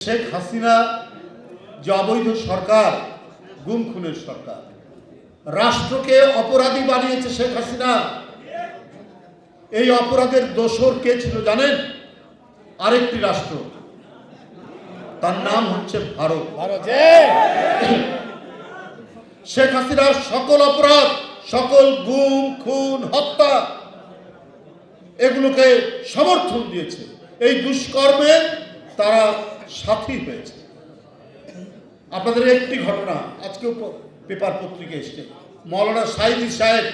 শেখ হাসিনা যে অবৈধ সরকার, গুম খুনের সরকার, রাষ্ট্রকে অপরাধী বানিয়েছে শেখ হাসিনা। এই অপরাধের দোসর কে ছিল জানেন? আরেকটি রাষ্ট্র, তার নাম হচ্ছে ভারত। শেখ হাসিনার সকল অপরাধ, সকল গুম খুন হত্যা, এগুলোকে সমর্থন দিয়েছে। এই দুষ্কর্মে তারা সাথী হয়েছে। আপনাদের একটি ঘটনা আজকেও পেপার পত্রিকা এসছে, মৌলানা সাইদি সাহেব,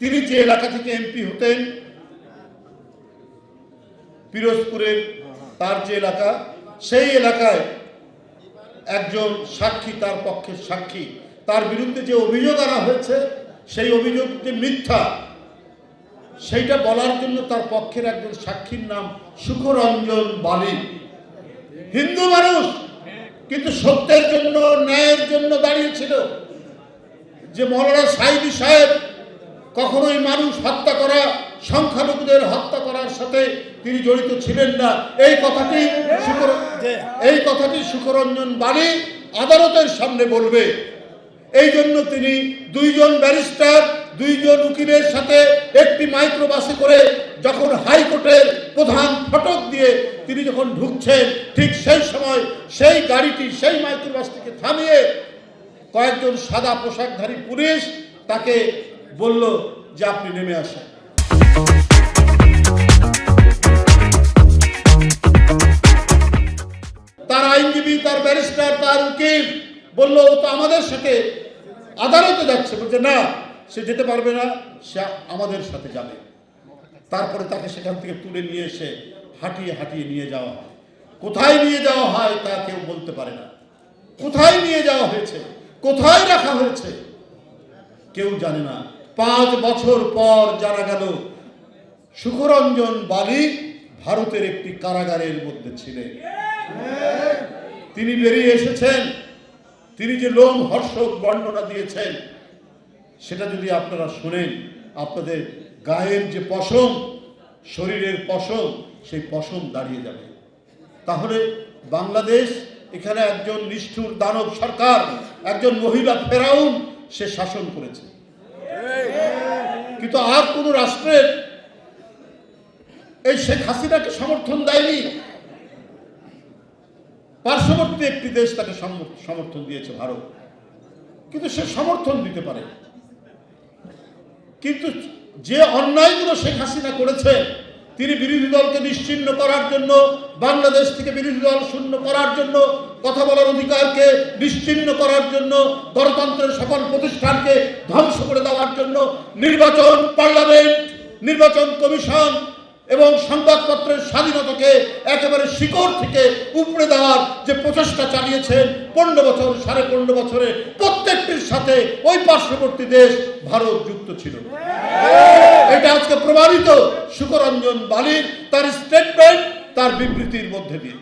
তিনি যে এলাকা থেকে এমপি হতেন, পিরোজপুরের তার যে এলাকা, সেই এলাকায় একজন সাক্ষী, তার পক্ষের সাক্ষী, তার বিরুদ্ধে যে অভিযোগ আনা হয়েছে, সেই অভিযোগ যে মিথ্যা, সেইটা বলার জন্য তার পক্ষের একজন সাক্ষীর নাম সুখরঞ্জন বালি। হিন্দু মানুষ, কিন্তু সত্যের জন্য, ন্যায়ের জন্য দাঁড়িয়েছিল। যে মৌলানা সাইদি সাহেব কখনোই মানুষ হত্যা করা, সংখ্যালঘুদের হত্যা করার সাথে তিনি জড়িত ছিলেন না, এই কথাটি সুখরঞ্জন বালি আদালতের সামনে বলবে। এই জন্য তিনি দুইজন ব্যারিস্টার, দুইজন উকিলের সাথে একটি মাইক্রোবাসে করে যখন হাইকোর্টের প্রধান ফটক দিয়ে তিনি যখন ঢুকছেন, ঠিক সেই সময় সেই গাড়িটি, সেই মাইক্রোবাসটিকে থামিয়ে কয়েকজন সাদা পোশাকধারী পুলিশ তাকে বলল যে আপনি নেমে আসেন। তার আইনজীবী, তার ব্যারিস্টার, তার উকিল বলল ও তো আমাদের সাথে আদালতে যাচ্ছে। বলছে না, সে যেতে পারবে না, সে আমাদের সাথে যাবে। তারপরে তাকে সেখান থেকে তুলে নিয়ে এসে হাঁটিয়ে হাঁটিয়ে নিয়ে যাওয়া হয়। কোথায় নিয়ে যাওয়া হয় তা কেউ বলতে পারে না। কোথায় নিয়ে যাওয়া হয়েছে, কোথায় রাখা হয়েছে, কেউ জানে না। 5 বছর পর জানা গেল সুখরঞ্জন বালি ভারতের একটি কারাগারের মধ্যে ছিলেন। তিনি বেরিয়ে এসেছেন। তিনি যে লোমহর্ষক বর্ণনা দিয়েছেন, সেটা যদি আপনারা শোনেন, আপনাদের গায়ের যে পশম, শরীরের পশম, সেই পশম দাঁড়িয়ে যাবে। তাহলে বাংলাদেশ, এখানে একজন নিষ্ঠুর দানব সরকার, একজন মহিলা ফেরাউন, সে শাসন করেছে। কিন্তু আর কোন রাষ্ট্রের এই শেখ হাসিনাকে সমর্থন দেয়নি। পার্শ্ববর্তী একটি দেশ তাকে সমর্থন দিয়েছে, ভারত, কিন্তু সে সমর্থন দিতে পারে। কিন্তু যে অন্যায়গুলো শেখ হাসিনা করেছে, তিনি বিরোধী দলকে নিশ্চিহ্ন করার জন্য, বাংলাদেশ থেকে বিরোধী দল শূন্য করার জন্য, কথা বলার অধিকারকে নিশ্চিহ্ন করার জন্য, গণতন্ত্রের সকল প্রতিষ্ঠানকে ধ্বংস করে দেওয়ার জন্য, নির্বাচন, পার্লামেন্ট, নির্বাচন কমিশন এবং সংবাদপত্রের স্বাধীনতাকে একেবারে শিকড় থেকে উপড়ে দেওয়ার যে প্রচেষ্টা চালিয়েছেন 15 বছর, 15.5 বছরে, প্রত্যেকটির সাথে ওই পার্শ্ববর্তী দেশ ভারত যুক্ত ছিল। এটা আজকে প্রমাণিত সুখরঞ্জন বালির তার স্টেটমেন্ট, তার বিবৃতির মধ্যে দিয়ে।